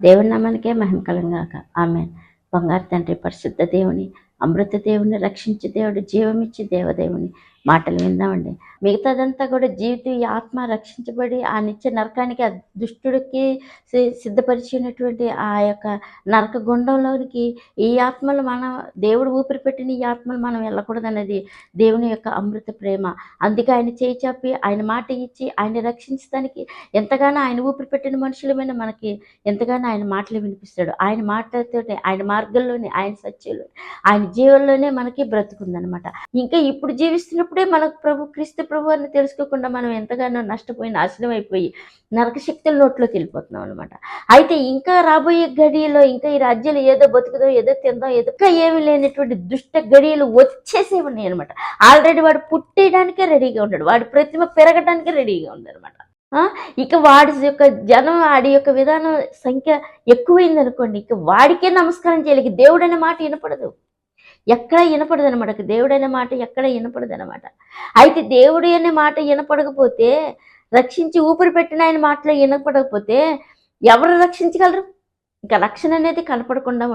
దేవుని నామానికే మహిమ కలుగుగాక. ఆమేన్. బంగారు తండ్రి, పరిశుద్ధ దేవుని, అమృత దేవుని, రక్షించే దేవుడు, జీవమిచ్చే దేవదేవుని మాటలు విందామండి. మిగతాదంతా కూడా జీవితం, ఈ ఆత్మ రక్షించబడి ఆ నిత్య నరకానికి, ఆ దుష్టుడికి సిద్ధపరిచినటువంటి ఆ యొక్క నరక గుండంలోనికి ఈ ఆత్మలు దేవుడు ఊపిరి పెట్టిన ఈ ఆత్మలు మనం వెళ్ళకూడదన్నది దేవుని యొక్క అమృత ప్రేమ. అందుకే ఆయన చేయి చాపి, ఆయన మాట ఇచ్చి, ఆయన రక్షించడానికి ఎంతగానో ఆయన ఊపిరి పెట్టిన మనుషులమైన మనకి ఎంతగానో ఆయన మాటలు వినిపిస్తాడు. ఆయన మాటలతోనే, ఆయన మార్గంలోనే, ఆయన సత్యంలో, ఆయన జీవంలోనే మనకి బ్రతుకుందనమాట. ఇంకా ఇప్పుడు జీవిస్తున్నప్పుడే మనకు క్రీస్తు ప్రభు అని తెలుసుకోకుండా మనం ఎంతగానో నష్టపోయి, నాశనం అయిపోయి నరక శక్తుల నోట్లోకి వెళ్ళిపోతున్నాం అనమాట. అయితే ఇంకా రాబోయే గడియలో, ఇంకా ఈ రాజ్యాలు ఏదో బతుకుదో, ఏదో తిందాం, ఏదో ఏమీ లేనటువంటి దుష్ట గడియలు వచ్చేసే ఉన్నాయి అనమాట. ఆల్రెడీ వాడు పుట్టేయడానికే రెడీగా ఉన్నాడు, వాడి ప్రతిమ పెరగడానికే రెడీగా ఉందనమాట. ఇక వాడి యొక్క జనం, వాడి యొక్క విధానం సంఖ్య ఎక్కువైంది అనుకోండి, ఇక వాడికే నమస్కారం చేయాలి. దేవుడు అనే మాట వినపడదు, ఎక్కడ వినపడదు అనమాట. దేవుడు అనే మాట ఎక్కడ వినపడదు అనమాట. అయితే దేవుడు అనే మాట వినపడకపోతే, రక్షించి ఊపిరి పెట్టిన ఆయన మాటలో వినపడకపోతే ఎవరు రక్షించగలరు? ఇంకా రక్షణ అనేది కనపడకుండా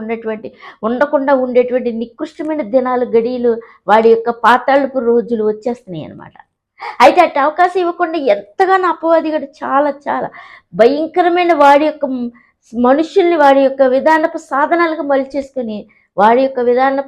ఉండకుండా ఉండేటువంటి నికృష్టమైన దినాలు, గడియలు, వాడి యొక్క పాతాళపు రోజులు వచ్చేస్తున్నాయి అనమాట. అయితే అటు అవకాశం ఇవ్వకుండా ఎంతగానో అపవాదిగాడు చాలా చాలా భయంకరమైన వాడి యొక్క మనుషుల్ని వాడి యొక్క విధానపు సాధనాలుగా మలిచేసుకొని, వాడి యొక్క విధాన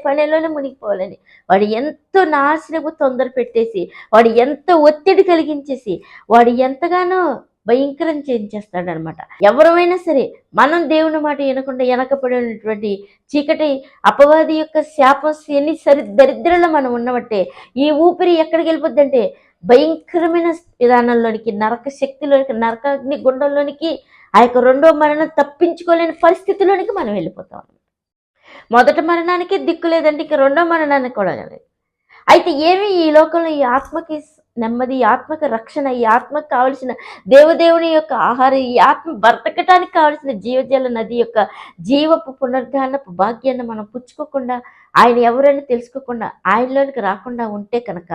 పనేలోనే మునిగిపోవాలని వాడు ఎంతో నాశనపు తొందర పెట్టేసి, వాడు ఎంతో ఒత్తిడి కలిగించేసి, వాడు ఎంతగానో భయంకరం చేయించేస్తాడనమాట. ఎవరైనా సరే మనం దేవుని మాట వినకుండా వెనకపడినటువంటి చీకటి అపవాది యొక్క శాపం ఎన్ని దరిద్రంలో మనం ఉన్నబట్టే ఈ ఊపిరి ఎక్కడికి వెళ్ళిపోద్దంటే భయంకరమైన విధానంలోనికి, నరక శక్తిలోనికి, నరకాగ్ని గుండంలోనికి, ఆ యొక్క రెండో మరణం తప్పించుకోలేని పరిస్థితిలోనికి మనం వెళ్ళిపోతాం. మొదటి మరణానికి దిక్కు లేదంటే ఇక రెండో మరణానికి కూడా లేదు. అయితే ఏమి ఈ లోకంలో ఈ ఆత్మకి నెమ్మది, ఈ ఆత్మకి రక్షణ, ఈ ఆత్మకు కావలసిన దేవుని యొక్క ఆహారం, ఈ ఆత్మ బ్రతకటానికి కావలసిన జీవజల నది యొక్క జీవపు పునరుద్ధానపు భాగ్యాన్ని మనం పుచ్చుకోకుండా, ఆయన ఎవరైనా తెలుసుకోకుండా, ఆయనలోనికి రాకుండా ఉంటే కనుక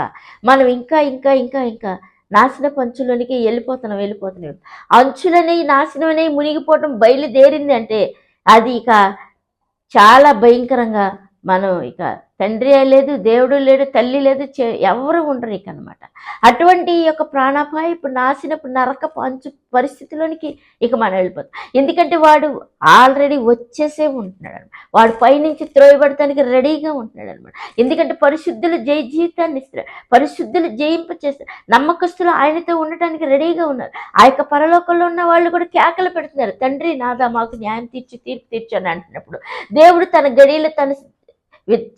మనం ఇంకా ఇంకా ఇంకా ఇంకా నాశనపు అంచులోనికి వెళ్ళిపోతున్నాం. అంచులనే నాశనం అనేవి మునిగిపోవడం బయలుదేరింది అంటే అది ఇక చాలా భయంకరంగా, మనం ఇక తండ్రి లేదు, దేవుడు లేడు, తల్లి లేదు, ఎవరు ఉండరు ఇక అనమాట. అటువంటి యొక్క ప్రాణాపాయపు నాశనపు నరకపు అంచు పరిస్థితిలోనికి ఇక మనం వెళ్ళిపోతాం. ఎందుకంటే వాడు ఆల్రెడీ వచ్చేసే ఉంటున్నాడు, వాడు పైనుంచి త్రోయబడటానికి రెడీగా ఉంటున్నాడు అనమాట. ఎందుకంటే పరిశుద్ధులు జీవితాన్ని ఇస్తారు, పరిశుద్ధులు జయింపచేస్తారు, నమ్మకస్తులు ఆయనతో ఉండటానికి రెడీగా ఉన్నారు. ఆ యొక్క పరలోకంలో ఉన్న వాళ్ళు కూడా కేకలు పెడుతున్నారు, తండ్రి నాదా మాకు న్యాయం తీర్పు తీర్చు అని అంటున్నప్పుడు దేవుడు తన గడియలు, తన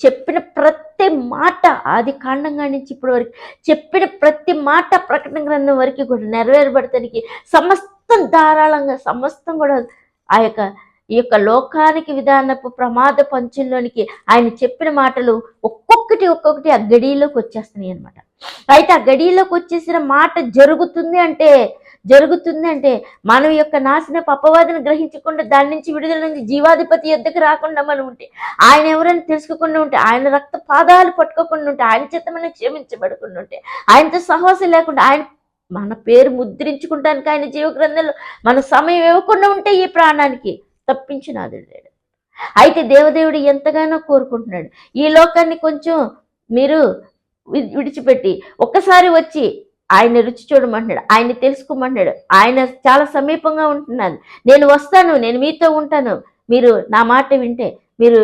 చెప్పిన ప్రతి మాట, ఆది కాండంగా నుంచి ఇప్పటి వరకు చెప్పిన ప్రతి మాట ప్రకటన గ్రంథం వరకు కూడా నెరవేరబడటానికి సమస్తం ధారాళంగా, సమస్తం కూడా ఈ యొక్క లోకానికి విధానపు ప్రమాద పంచుల్లోనికి ఆయన చెప్పిన మాటలు ఒక్కొక్కటి ఆ గడిలోకి వచ్చేస్తున్నాయి అనమాట. అయితే ఆ గడిలోకి వచ్చేసిన మాట జరుగుతుంది అంటే మనం యొక్క నాశనపు అపవాదిని గ్రహించకుండా, దాని నుంచి విడుదల నుంచి జీవాధిపతి యుద్ధకు రాకుండా మనం ఉంటే, ఆయన ఎవరైనా తెలుసుకోకుండా ఉంటే, ఆయన రక్త పాదాలు పట్టుకోకుండా ఉంటే, ఆయన చేత మనం క్షమించబడకుండా ఉంటే, ఆయనతో సహవాసం లేకుండా, ఆయన మన పేరు ముద్రించుకుంటానికి ఆయన జీవ గ్రంథంలో మన సమయం ఇవ్వకుండా ఉంటే ఈ ప్రాణానికి తప్పించినాడు లేడు. అయితే దేవదేవుడు ఎంతగానో కోరుకుంటున్నాడు, ఈ లోకాన్ని కొంచెం మీరు విడిచిపెట్టి ఒక్కసారి వచ్చి ఆయన రుచి చూడమంటున్నాడు, ఆయన తెలుసుకోమంటున్నాడు. ఆయన చాలా సమీపంగా ఉంటున్నాను, నేను వస్తాను, నేను మీతో ఉంటాను, మీరు నా మాట వింటే మీరు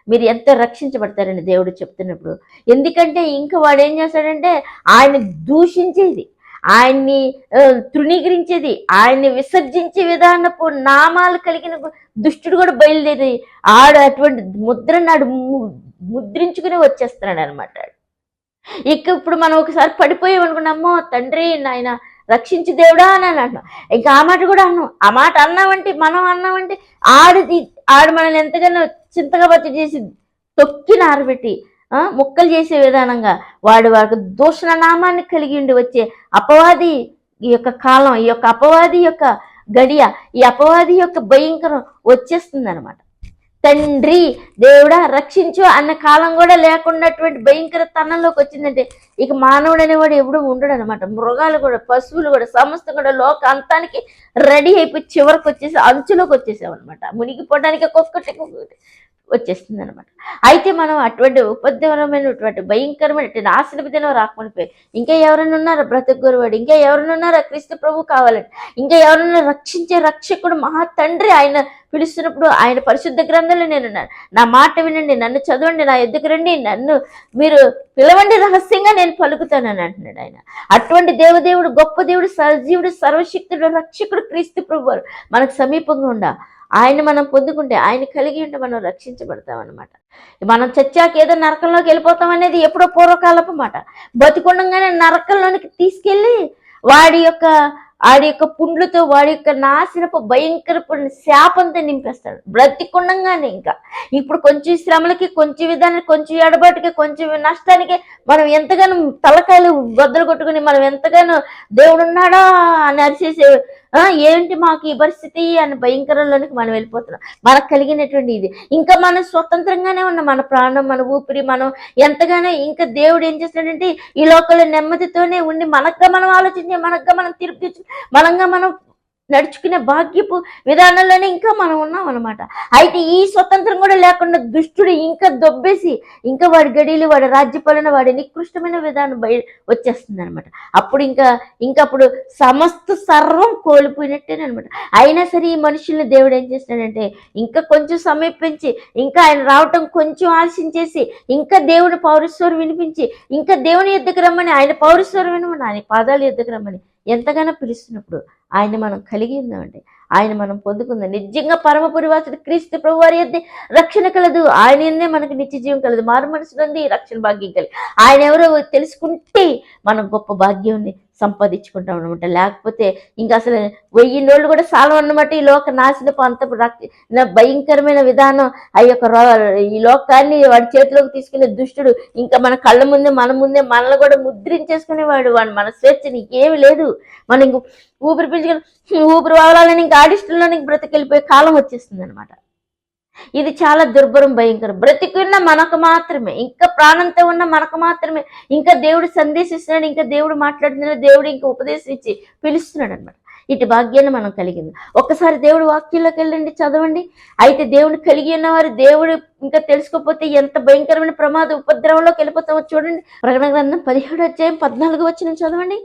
మీరు ఎంతో రక్షించబడతారని దేవుడు చెప్తున్నప్పుడు. ఎందుకంటే ఇంకా వాడు ఏం చేస్తాడంటే ఆయన దూషించేది, ఆయన్ని తృణీకరించేది, ఆయన్ని విసర్జించే విధానపు నామాలు కలిగిన దుష్టుడు కూడా బయలుదేరి అటువంటి ముద్రను ముద్రించుకుని వచ్చేస్తున్నాడు అనమాట. ఇక ఇప్పుడు మనం ఒకసారి పడిపోయామనుకున్నామో, తండ్రి నాయన రక్షించి దేవుడా అని అంటున్నాం. ఇంకా ఆ మాట కూడా అన్నాం. ఆ మాట మనం అన్నామంటే ఆడు మనల్ని ఎంతగానో చింతగా బతి చేసి తొక్కిన ఆరబెట్టి ముక్కలు చేసే విధానంగా వాడికి దూషణ నామాన్ని కలిగి ఉండి వచ్చే అపవాది ఈ యొక్క కాలం, ఈ యొక్క అపవాది యొక్క గడియ, ఈ అపవాది యొక్క భయంకరం వచ్చేస్తుంది అనమాట. తండ్రి దేవుడా రక్షించు అన్న కాలం కూడా లేకున్నటువంటి భయంకర తనంలోకి వచ్చిందంటే ఇక మానవుడు అనేవాడు ఎప్పుడు ఉండడు అనమాట. మృగాలు కూడా, పశువులు కూడా, సమస్తం కూడా లోక అంతానికి రెడీ అయిపోయి చివరికి వచ్చేసి అంచులోకి వచ్చేసామన్నమాట. మునిగిపోవడానికి ఒక్కొక్కటి వచ్చేస్తుంది అనమాట. అయితే మనం అటువంటి ఉపద్రవమైనటువంటి భయంకరమైన నాశనపు దినం రాకపోయి ఇంకా ఎవరైనా ఉన్నారా బ్రతుకువాడు, ఇంకా ఎవరైనా ఉన్నారా క్రీస్తు ప్రభు కావాలంటే, ఇంకా ఎవరైనా రక్షించే రక్షకుడు మహా తండ్రి ఆయన పిలుస్తున్నప్పుడు ఆయన పరిశుద్ధ గ్రంథంలో నేనున్నాను, నా మాట వినండి, నన్ను చదవండి, నా ఎద్దుకు రండి, నన్ను మీరు పిలవండి, రహస్యంగా నేను పలుకుతానని అంటున్నాడు ఆయన. అటువంటి దేవదేవుడు, గొప్ప దేవుడు, సజీవుడు, సర్వశక్తుడు, రక్షకుడు క్రీస్తు ప్రభు మనకు సమీపంగా ఉండ ఆయన మనం పొందుకుంటే, ఆయన కలిగి ఉంటే మనం రక్షించబడతాం అనమాట. మనం చచ్చాక ఏదో నరకంలోకి వెళ్ళిపోతాం అనేది ఎప్పుడో పూర్వకాలపు మాట. బతికుండగానే నరకంలోనికి తీసుకెళ్ళి వాడి యొక్క పుండ్లతో, వాడి యొక్క నాశనపు భయంకరపు శాపంతో నింపేస్తాడు బ్రతికుండగానే. ఇంకా ఇప్పుడు కొంచెం శ్రమలకి, కొంచెం విధానానికి, కొంచెం ఎడబాటుకి, కొంచెం నష్టానికి మనం ఎంతగానో తలకాయలు బద్దలు కొట్టుకుని మనం ఎంతగానో దేవుడు ఉన్నాడా అని అరిచేసే, ఏంటి మాకు ఈ పరిస్థితి అని భయంకరంలోనికి మనం వెళ్ళిపోతున్నాం. మనకు కలిగినటువంటి ఇది ఇంకా మనం స్వతంత్రంగానే ఉన్నాం. మన ప్రాణం, మన ఊపిరి, మనం ఎంతగానో ఇంకా దేవుడు ఏం చేస్తాడంటే ఈ లోకంలో నెమ్మదితోనే ఉండి మనకుగా మనం ఆలోచించి, మనకుగా మనం తీర్పు, మనంగా మనం నడుచుకునే భాగ్యపు విధానంలోనే ఇంకా మనం ఉన్నాం అనమాట. అయితే ఈ స్వతంత్రం కూడా లేకుండా దుష్టుడు ఇంకా దొబ్బేసి ఇంకా వాడి గడియలు, వాడి రాజ్యపాలన, వాడి నికృష్టమైన విధానం వచ్చేస్తుంది అనమాట. అప్పుడు అప్పుడు సమస్త సర్వం కోల్పోయినట్టేనమాట. అయినా సరే ఈ మనుషుల్ని దేవుడు ఏం చేస్తాడంటే ఇంకా కొంచెం సమీపించి, ఇంకా ఆయన రావటం కొంచెం ఆలోచించేసి, ఇంకా దేవుని పౌరస్వరం వినిపించి, ఇంకా దేవుని ఎద్దుకు రమ్మని, ఆయన పౌరస్వరం వినమని, ఆయన పాదాలు ఎద్దుకు రమ్మని ఎంతగానో పిలుస్తున్నప్పుడు ఆయన మనం కలిగి ఉందామండి. ఆయన మనం పొందుకుందాం. నిజంగా పరమపురివాసుడు క్రీస్తు ప్రభు వారి యొద్ద రక్షణ కలదు, ఆయననే మనకు నిత్య జీవం కలదు, మారు మనసు నుండి రక్షణ భాగ్యం కలిగి ఆయన ఎవరో తెలుసుకుంటే మనం గొప్ప భాగ్యాన్ని సంపాదించుకుంటాం అనమాట. లేకపోతే ఇంకా అసలు 1000 నోళ్ళు కూడా సాలం అన్నమాట. ఈ లోక నాశనపు అంత భయంకరమైన విధానం, ఈ లోకాన్ని వాడి చేతిలోకి తీసుకునే దుష్టుడు ఇంకా మన కళ్ళ ముందే, మన ముందే మనల్ని కూడా ముద్రించేసుకునేవాడు. మన స్వేచ్ఛ నీకేమి లేదు. మనం ఇంక ఊపిరి పీల్చుకొని ఊపిరి వాడాలని ఇంకా ఆడిస్టుల్లో నీకు బ్రతికెళ్ళిపోయే కాలం వచ్చేస్తుంది అనమాట. ఇది చాలా దుర్భరం, భయంకరం. బ్రతికున్న మనకు మాత్రమే, ఇంకా ప్రాణంతో ఉన్న మనకు మాత్రమే ఇంకా దేవుడు సందేశిస్తున్నాడు, ఇంకా దేవుడు మాట్లాడుతున్నాడు, దేవుడు ఇంకా ఉపదేశం ఇచ్చి పిలుస్తున్నాడు అనమాట. ఇటు భాగ్యాన్ని మనం కలిగింది. ఒక్కసారి దేవుడు వాక్యంలోకి వెళ్ళండి, చదవండి. అయితే దేవుడు కలిగి ఉన్నవారు దేవుడు ఇంకా తెలుసుకోకపోతే ఎంత భయంకరమైన ప్రమాద ఉపద్రవంలోకి వెళ్ళిపోతామో చూడండి. ప్రకటన గ్రంథం 17:14 చదవండి.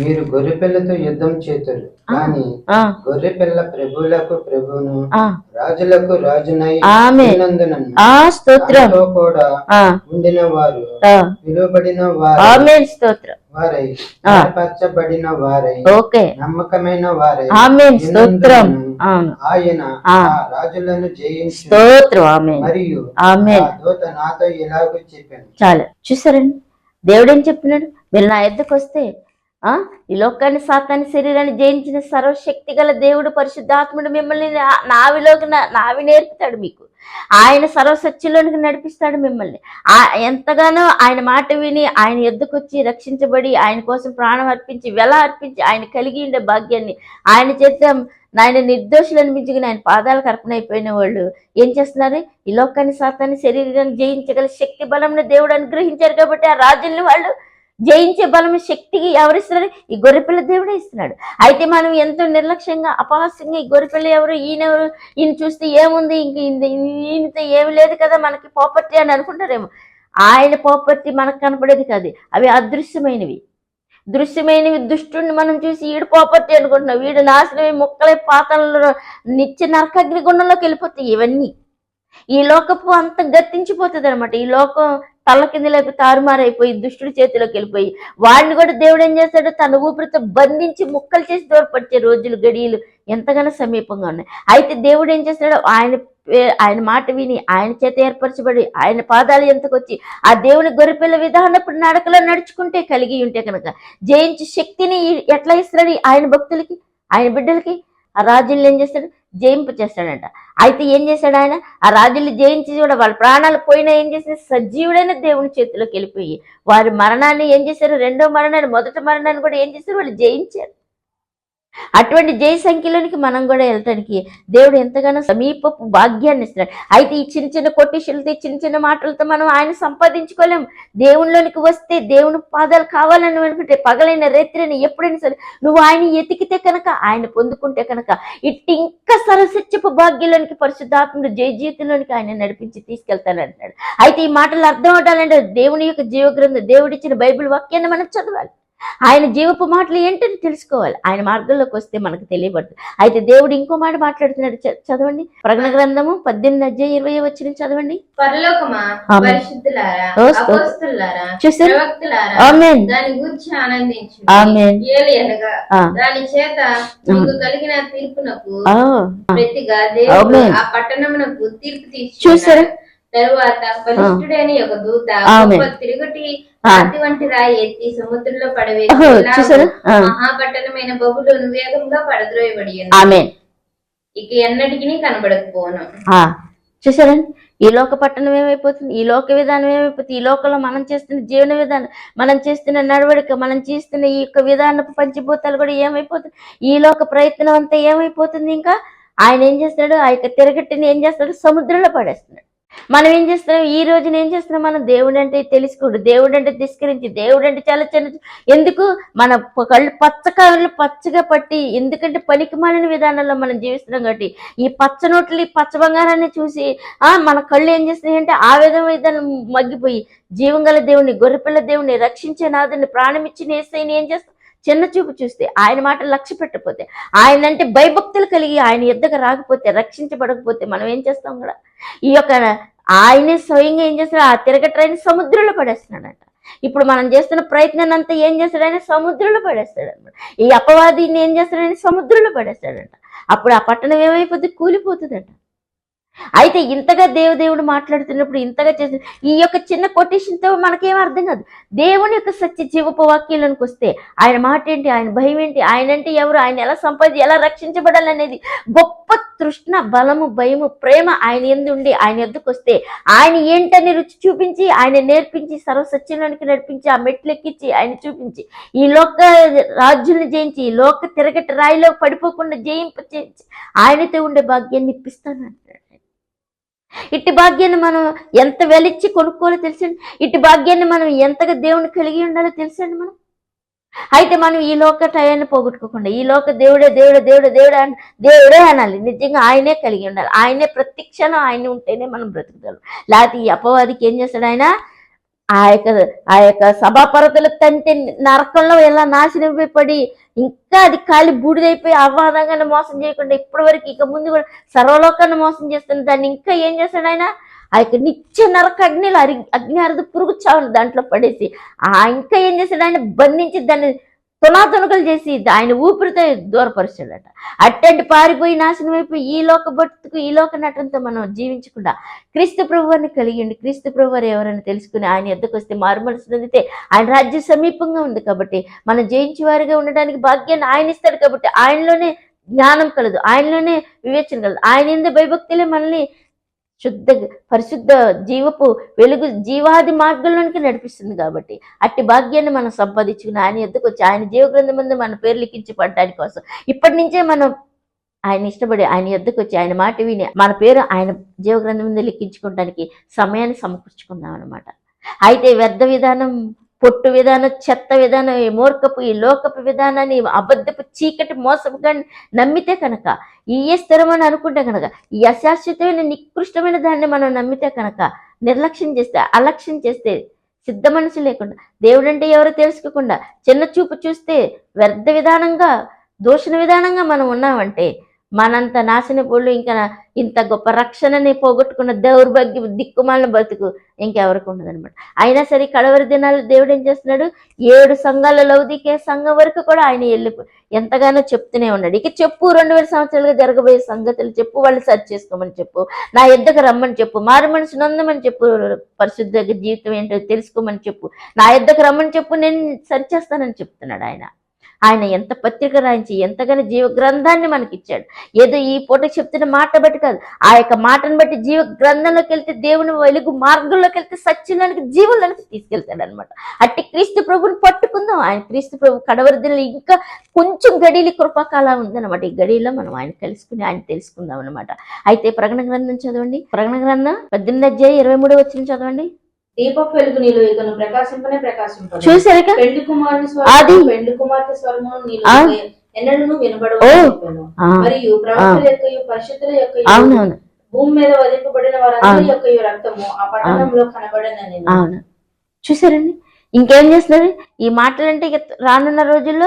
మీరు గొర్రెపిల్లతో యుద్ధం చేతురు, కానీ గొర్రెపిల్ల ప్రభువులకు ప్రభువును, రాజులకు రాజునై స్తోత్రంతో కూడా ఉండిన వారు, పిలువబడిన వారు, స్తోత్రం వారై, ఏర్పరచబడిన వారై, నమ్మకమైన వారై, స్తోత్రం ఆయన రాజులను జయించు, స్తోత్రం మరియు దూత నాతో ఇలాగూ చెప్పాను. చాలా చూసారండి, దేవుడు ఏం చెప్తున్నాడు? వీళ్ళు నా ఎద్దకు వస్తే ఈ లోకాన్ని, సాతాన్ని, శరీరాన్ని జయించిన సర్వశక్తి గల దేవుడు పరిశుద్ధాత్ముడు మిమ్మల్ని నావి నేర్పుతాడు. మీకు ఆయన సర్వసత్యంలోనికి నడిపిస్తాడు మిమ్మల్ని. ఎంతగానో ఆయన మాట విని ఆయన ఎద్దుకొచ్చి రక్షించబడి ఆయన కోసం ప్రాణం అర్పించి, వెల అర్పించి ఆయన కలిగి ఉండే భాగ్యాన్ని ఆయన చేత ఆయన నిర్దోషులు అనిపించుకుని ఆయన పాదాలకు అర్పణ అయిపోయిన వాళ్ళు ఏం చేస్తున్నారు? ఈ లోకాన్ని, సాతాన్ని, శరీరాన్ని జయించగల శక్తి బలంను దేవుడు అనుగ్రహించారు కాబట్టి ఆ రాజుల్ని వాళ్ళు జయించే బలం, శక్తికి ఎవరిస్తున్నారు? ఈ గొర్రెపిల్ల దేవుడే ఇస్తున్నాడు. అయితే మనం ఎంతో నిర్లక్ష్యంగా, అపహాస్యంగా ఈ గొర్రెపిల్ల ఎవరు, ఈయనెవరు, ఈయన చూస్తే ఏముంది, ఇంక ఈయనతో ఏమి లేదు కదా మనకి ప్రాపర్టీ అని అనుకుంటారేమో. ఆయన ప్రాపర్టీ మనకు కనపడేది కాదు, అవి అదృశ్యమైనవి. దృశ్యమైనవి దుష్టుడిని మనం చూసి వీడు ప్రాపర్టీ అనుకుంటున్నాం, వీడు నాశనమై ముక్కలై పాతాళంలో నిత్య నరకాగ్ని గుండంలోకి వెళ్ళిపోతాయి. ఇవన్నీ ఈ లోకపు అంత గతించిపోతుంది అనమాట. ఈ లోకం తల్ల కిందలోకి తారుమారైపోయి దుష్టుడి చేతిలోకి వెళ్ళిపోయి వాడిని కూడా దేవుడు ఏం చేస్తాడు? తన ఊపిరితో బంధించి ముక్కలు చేసి దూరపరిచే రోజులు, గడియలు ఎంతగానో సమీపంగా ఉన్నాయి. అయితే దేవుడు ఏం చేస్తాడు? ఆయన మాట విని ఆయన చేత ఏర్పరచబడి ఆయన పాదాలు ఎంతకొచ్చి ఆ దేవుని గొర్రెపిల్ల విధానప్పుడు నడకలో నడుచుకుంటే, కలిగి ఉంటే కనుక జయించి శక్తిని ఎట్లా ఇస్తాడు? ఆయన భక్తులకి, ఆయన బిడ్డలకి ఆ రాజుల్ని ఏం చేస్తాడు? జయింప చేస్తాడంట. అయితే ఏం చేశాడు ఆయన? ఆ రాజులు జయించి కూడా వాళ్ళ ప్రాణాలు పోయినా ఏం చేశారు? సజీవుడైన దేవుని చేతిలోకి వెళ్ళిపోయి వారి మరణాన్ని ఏం చేశారు? రెండో మరణాన్ని, మొదటి మరణాన్ని కూడా ఏం చేశారు? వాళ్ళు జయించారు. అటువంటి జయ సంఖ్యలోనికి మనం కూడా వెళ్ళటానికి దేవుడు ఎంతగానో సమీపపు భాగ్యాన్ని ఇస్తున్నాడు. అయితే ఈ చిన్న చిన్న కొటేషన్లతో చిన్న చిన్న మాటలతో మనం ఆయన సంపాదించుకోలేం. దేవునిలోనికి వస్తే దేవుని పాదాలు కావాలని అనుకుంటే పగలైన రేత్రిని ఎప్పుడైనా సరే నువ్వు ఆయన ఎతికితే కనుక, ఆయన పొందుకుంటే కనుక ఇట్టి ఇంకా సరసత్యపు భాగ్యంలోనికి పరిశుద్ధాత్ముడు జయ జీవితంలోనికి ఆయన నడిపించి తీసుకెళ్తానంటున్నాడు. అయితే ఈ మాటలు అర్థం అవడాలంటే దేవుని యొక్క జీవగ్రంథం, దేవుడిచ్చిన బైబిల్ వాక్యాన్ని మనం చదవాలి. ఆయన జీవపు మాటలు ఏంటని తెలుసుకోవాలి. ఆయన మార్గంలోకి వస్తే మనకు తెలియబడుతుంది. అయితే దేవుడు ఇంకో మాట మాట్లాడుతున్నాడు, చదవండి. ప్రకటన గ్రంథము 18:20 చదవండి. పరలోకమా, పరిశుద్ధులారా, అపోస్తలులారా, ప్రవక్తలారా, ఆమేన్, దాని గురించి ఆనందించు. ఆమేన్. ఏలయనగా దాని చేత మీకు కలిగిన తీర్పునకు ప్రతిగా దేవుడు ఆ పట్టణమునకు తీర్పు తీర్చుచున్నాడు. తరువాత బలిష్ఠుడైన ఒక దూత గొప్ప తిరుగటి రాతి వంటి రాయి ఎత్తి సముద్రంలో పడవేసి మహాపట్టణమైన బబులోను వేగంగా పడద్రోయబడి ఇక ఎన్నటికి కనబడకపోను. చూసారండి, ఈ లోక పట్టణం ఏమైపోతుంది, ఈ లోక విధానం ఏమైపోతుంది, ఈ లోకంలో మనం చేస్తున్న జీవన విధానం, మనం చేస్తున్న నడవడిక, మనం చేస్తున్న ఈ యొక్క విధానపు పంచభూతాలు కూడా ఏమైపోతుంది, ఈ లోక ప్రయత్నం అంతా ఏమైపోతుంది. ఇంకా ఆయన ఏం చేస్తున్నాడు, ఆ యొక్క తిరగట్టిని ఏం చేస్తాడు, సముద్రంలో పడేస్తున్నాడు. మనం ఏం చేస్తున్నాం, ఈ రోజున ఏం చేస్తున్నాం, మనం దేవుడు అంటే తెలుసుకోడు, దేవుడు అంటే తిరస్కరించి, దేవుడు అంటే చాలా చిన్న, ఎందుకు మన కళ్ళు పచ్చకాయలు పచ్చగా పట్టి, ఎందుకంటే పనికి మాలిన విధానంలో మనం జీవిస్తున్నాం కాబట్టి ఈ పచ్చ నోట్లు, ఈ పచ్చ బంగారాన్ని చూసి మన కళ్ళు ఏం చేస్తున్నాయంటే ఆ విధానం మగ్గిపోయి జీవం గల దేవుడిని, గొర్రెపిల్ల దేవుడిని, రక్షించే నాదుని, ప్రాణమిచ్చిన యేసయ్యని ఏం చేస్తాం, చిన్న చూపు చూస్తే, ఆయన మాట లక్ష్య పెట్టకపోతే, ఆయన అంటే భయభక్తులు కలిగి ఆయన యుద్ధకు రాకపోతే, రక్షించబడకపోతే మనం ఏం చేస్తాం కూడా, ఈ యొక్క ఆయనే స్వయంగా ఏం చేస్తాడు, ఆ తిరగట్రాయిని సముద్రంలో పడేస్తున్నాడంట. ఇప్పుడు మనం చేస్తున్న ప్రయత్నాన్ని అంతా ఏం చేస్తాడు, ఆయన సముద్రంలో పడేస్తాడు అనమాట. ఈ అపవాదిని ఏం చేస్తాడు, ఆయన సముద్రంలో పడేస్తాడంట. అప్పుడు ఆ పట్టణం ఏమైపోతుంది, కూలిపోతుందంట. అయితే ఇంతగా దేవుడు మాట్లాడుతున్నప్పుడు, ఇంతగా చేసిన ఈ యొక్క చిన్న కొటేషన్తో మనకేం అర్థం కాదు. దేవుని యొక్క సత్య జీవపు వాక్యంలోనికి వస్తే ఆయన మాట ఏంటి, ఆయన భయం ఏంటి, ఆయన అంటే ఎవరు, ఆయన ఎలా ఎలా రక్షించబడాలనేది గొప్ప తృష్ణ, బలము, భయము, ప్రేమ ఆయన యందు ఉండి ఆయన ఎద్దుకు వస్తే ఆయన ఏంటని రుచి చూపించి, ఆయన నేర్పించి, సర్వసత్యంలోనికి నడిపించి, ఆ మెట్లెక్కించి ఆయన చూపించి, ఈ లోక రాజ్యుల్ని జయించి, ఈ లోక తిరగటి రాయిలో పడిపోకుండా జయించి ఆయనతో ఉండే భాగ్యాన్ని ఇప్పిస్తాను అంటాడు. ఇట్టి భాగ్యాన్ని మనం ఎంత వెలిచ్చి కొనుక్కోవాలో తెలుసండి. ఇట్టి భాగ్యాన్ని మనం ఎంతగా దేవుని కలిగి ఉండాలో తెలుసండి మనం. అయితే మనం ఈ లోక టయాన్ని పోగొట్టుకోకుండా, ఈ లోక దేవుడే అనాలి. నిజంగా ఆయనే కలిగి ఉండాలి. ఆయనే ప్రతి క్షణం ఆయన ఉంటేనే మనం బ్రతుకుతాం. లేకపోతే ఈ అపవాదికి ఏం చేస్తాడు, ఆయన ఆ యొక్క సభాపరతల తంటే నరకంలో ఎలా నాశనం పడి ఇంకా అది కాలి బూడిదైపోయి అవాదంగానే మోసం చేయకుండా ఇప్పటి వరకు ఇక ముందు కూడా సర్వలోకాన్ని మోసం చేస్తున్న దాన్ని ఇంకా ఏం చేస్తాడు, ఆయన ఆ యొక్క నిత్య నరక అగ్నిలో అగ్ని అరదు పురుగు చావును దాంట్లో పడేసి ఇంకా ఏం చేశాడు, ఆయన బంధించి దాన్ని తునాతునకలు చేసి ఆయన ఊపిరితో దూరపరుస్తాడట. అట్టంటి పారిపోయి నాశనం అయిపోయి ఈ లోక బతుకు, ఈ లోక నటనతో మనం జీవించకుండా క్రీస్తు ప్రభువారిని కలిగిండి. క్రీస్తు ప్రభువారు ఎవరైనా తెలుసుకుని ఆయన ఎద్దకు వస్తే, మారుమనసు పొందితే ఆయన రాజ్యం సమీపంగా ఉంది కాబట్టి మనం జయించే వారిగా ఉండడానికి భాగ్యాన్ని ఆయన ఇస్తాడు. కాబట్టి ఆయనలోనే జ్ఞానం కలదు, ఆయనలోనే వివేచన కలదు, ఆయన ఎందు భయభక్తులే మనల్ని పరిశుద్ధ జీవపు వెలుగు జీవాది మార్గంలోనికి నడిపిస్తుంది. కాబట్టి అట్టి భాగ్యాన్ని మనం సంపాదించుకుని ఆయన ఎద్దుకు వచ్చి ఆయన జీవగ్రంథం ముందు మన పేరు లిఖించి పడటానికి కోసం ఇప్పటి నుంచే మనం ఆయన ఇష్టపడి ఆయన ఎద్దుకు వచ్చి ఆయన మాట విని మన పేరు ఆయన జీవగ్రంథం ముందు లిఖించుకోవడానికి సమయాన్ని సమకూర్చుకుందాం అనమాట. అయితే వ్యర్థ విధానం, పొట్టు విధానం, చెత్త విధానం, ఈ మూర్ఖపు ఈ లోకపు విధానాన్ని, అబద్ధపు చీకటి మోసపుగా నమ్మితే కనుక, ఇయే స్థిరమని అనుకుంటే కనుక, ఈ అశాశ్వతమైన నికృష్టమైన దాన్ని మనం నమ్మితే కనుక, నిర్లక్ష్యం చేస్తే, అలక్ష్యం చేస్తే, సిద్ధ మనసు లేకుండా, దేవుడంటే ఎవరో తెలుసుకోకుండా, చిన్న చూపు చూస్తే, వ్యర్థ విధానంగా, దూషణ విధానంగా మనం ఉన్నామంటే మనంత నాశనపోళ్ళు, ఇంకా ఇంత గొప్ప రక్షణని పోగొట్టుకున్న దౌర్భాగ్య దిక్కుమాలిన బతుకు ఇంకెవరికి ఉండదనమాట. అయినా సరే కడవరి దినాలు దేవుడు ఏం చేస్తున్నాడు, 7 సంఘాల లౌదికే సంఘం వరకు కూడా ఆయన ఎంతగానో చెప్తూనే ఉన్నాడు. ఇక చెప్పు, 2000 సంవత్సరాలుగా జరగబోయే సంగతులు చెప్పు, వాళ్ళు సరి చేసుకోమని చెప్పు, నా ఎద్దకు రమ్మని చెప్పు, మారు మనసు నొందమని చెప్పు, పరిశుద్ధ జీవితం ఏంటో తెలుసుకోమని చెప్పు, నా ఎద్దకు రమ్మని చెప్పు, నేను సరిచేస్తానని చెప్తున్నాడు ఆయన. ఆయన ఎంత పత్రిక రాయించి ఎంతగానో జీవ గ్రంథాన్ని మనకి ఇచ్చాడు. ఏదో ఈ పూట చెప్తున్న మాట బట్టి కాదు, ఆ యొక్క మాటను బట్టి జీవ గ్రంథంలోకి వెళ్తే, దేవుని వెలుగు మార్గంలోకి వెళ్తే సత్యంలోనికి జీవుల్లోనికి తీసుకెళ్తాడు అనమాట. అట్టి క్రీస్తు ప్రభుని పట్టుకుందాం. ఆయన క్రీస్తు ప్రభు కడవరి దినాలు ఇంకా కొంచెం గడియలు కృపాకాలం ఉందన్నమాట. ఈ గడియలో మనం ఆయన కలుసుకుని ఆయన తెలుసుకుందాం అనమాట. అయితే ప్రకటన గ్రంథం చదవండి. ప్రకటన గ్రంథం 18:23 వచ్చిన చదవండి. దీపపు వెలుగు నీలో ఇకను ప్రకాశింపనే ప్రకాశింపదు. చూసారుక పెండ్లి కుమారుని అది స్వరము పెండ్లి కుమార్తె స్వరము నీలో ఎన్నడూ వినబడవు మరియు ప్రవక్తల యొక్కయు పరిశుద్ధుల యొక్కయు అవునవును భూమి మీద వధింపబడిన వారందరి యొక్కయు రక్తము ఆ పట్టణంలో కనబడనని. అవును చూసారండి. ఇంకేం చేస్తున్నారు ఈ మాటలంటే? ఇక రానున్న రోజుల్లో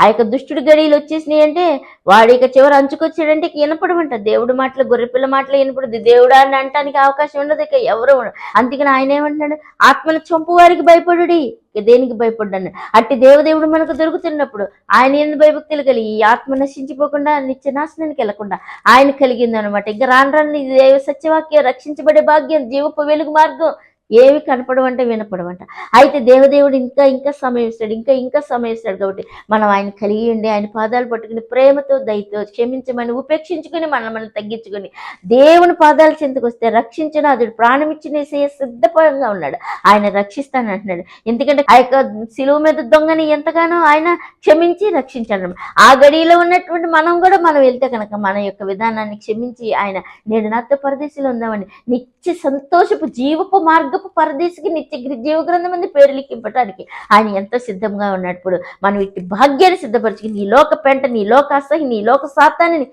ఆ యొక్క దుష్టుడి గడియలు వచ్చేసినాయి అంటే, వాడి ఇక చివరి అంచుకొచ్చాడంటే ఇక వినపడమంట. దేవుడి మాటలు, గొర్రెపిల్ల మాటలు వినపడదు. దేవుడా అని అంటానికి అవకాశం ఉండదు. ఇక ఎవరు అందుకని ఆయన ఏమంటున్నాడు? ఆత్మను చంపు వారికి భయపడుడి, దేనికి భయపడ్డాను? అట్టి దేవదేవుడు మనకు దొరుకుతున్నప్పుడు ఆయన ఎందుకు భయభక్తులు కలిగి ఈ ఆత్మ నశించిపోకుండా నిత్య నాశనానికి వెళ్లకుండా ఆయన కలిగింది అనమాట. ఇంకా రాను దేవ సత్యవాక్యం, రక్షించబడే భాగ్యం, జీవపు వెలుగు మార్గం ఏవి కనపడమంటే వినపడమంట. అయితే దేవదేవుడు ఇంకా ఇంకా సమయం ఇస్తాడు, ఇంకా సమయం ఇస్తాడు. కాబట్టి మనం ఆయన కలిగి ఉండి ఆయన పాదాలు పట్టుకుని ప్రేమతో, దయతో క్షమించమని, ఉపేక్షించుకుని మనం తగ్గించుకుని దేవుని పాదాల చెంతకు వస్తే రక్షించిన అతడు ప్రాణం ఇచ్చిన సిద్ధపరంగా ఉన్నాడు. ఆయన రక్షిస్తాను అంటున్నాడు. ఎందుకంటే ఆ యొక్క శిలువ మీద దొంగని ఎంతగానో ఆయన క్షమించి రక్షించాడు. ఆ గడిలో ఉన్నటువంటి మనం వెళ్తే కనుక మన యొక్క విధానాన్ని క్షమించి ఆయన నేడు నాతో పరదేశంలో ఉందామని నిత్య సంతోషపు జీవపు మార్గం పరదేశికి నిత్య జీవ గ్రంథం మంది పేరు లిఖింపటానికి ఆయన ఎంతో సిద్ధంగా ఉన్నప్పుడు మనం ఇట్టి భాగ్యాన్ని సిద్ధపరచుకుని నీ లోక పెంట, నీ లోక అసహ్యం, నీ లోక సాతాన్ని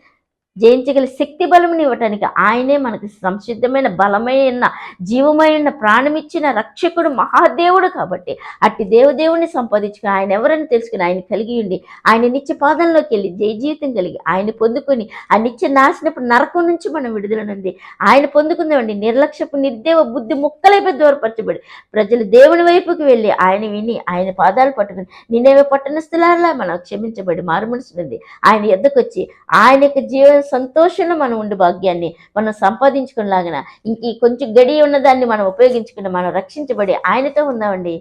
జయించగల శక్తి బలముని ఇవ్వటానికి ఆయనే మనకు సంసిద్ధమైన, బలమైన, జీవమైన, ప్రాణమిచ్చిన రక్షకుడు, మహాదేవుడు. కాబట్టి అట్టి దేవదేవుడిని సంపాదించుకుని ఆయన ఎవరని తెలుసుకుని ఆయన కలిగి ఉండి ఆయన నిత్య పాదంలోకి వెళ్ళి జయ జీవితం కలిగి ఆయన పొందుకొని ఆ నిత్య నాశనపు నరకం నుంచి మనం విడుదలనుంది ఆయన పొందుకుందామండి. నిర్లక్ష్యపు నిర్దేవ బుద్ధి ముక్కలైపోయి దూరపరచబడి ప్రజలు దేవుని వైపుకి వెళ్ళి ఆయన విని ఆయన పాదాలు పట్టుకుని నినేవే పట్టణస్థులారా మనం క్షమించబడి మారుమనసుంది ఆయన ఎద్దకు వచ్చి ఆయన యొక్క జీవన సంతోషంలో మనం ఉండే భాగ్యాన్ని మనం సంపాదించుకునేలాగా ఇంక కొంచెం గడి ఉన్నదాన్ని మనం ఉపయోగించుకుని మనం రక్షించబడి ఆయనతో ఉందామండి.